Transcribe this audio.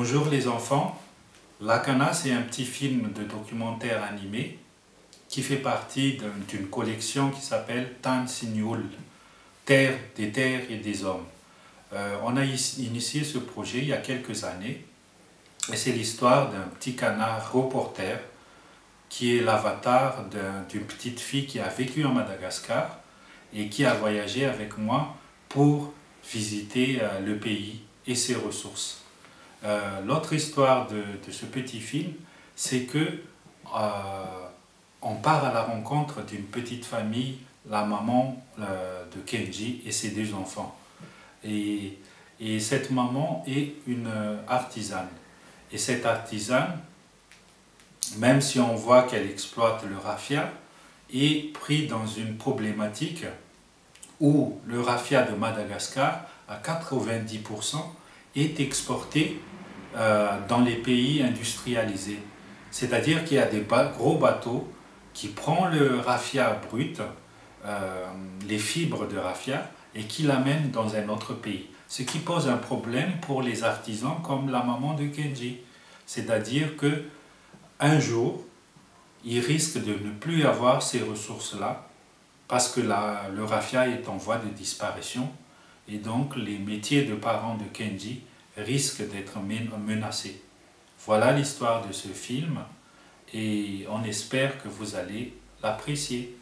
Bonjour les enfants, Lakana c'est un petit film de documentaire animé qui fait partie d'une collection qui s'appelle Tan Signul, Terre, des terres et des hommes. On a initié ce projet il y a quelques années et c'est l'histoire d'un petit canard reporter qui est l'avatar d'une petite fille qui a vécu en Madagascar et qui a voyagé avec moi pour visiter le pays et ses ressources. L'autre histoire de ce petit film, c'est que on part à la rencontre d'une petite famille, la maman de Kenji et ses deux enfants. Et cette maman est une artisane. Et cette artisane, même si on voit qu'elle exploite le raffia, est pris dans une problématique où le raffia de Madagascar, à 90%, est exporté dans les pays industrialisés. C'est-à-dire qu'il y a des gros bateaux qui prennent le raffia brut, les fibres de raffia, et qui l'amènent dans un autre pays. Ce qui pose un problème pour les artisans comme la maman de Kenji. C'est-à-dire que un jour, il risque de ne plus avoir ces ressources-là parce que le raffia est en voie de disparition et donc les métiers de parents de Kenji risquent d'être menacés. Voilà l'histoire de ce film et on espère que vous allez l'apprécier.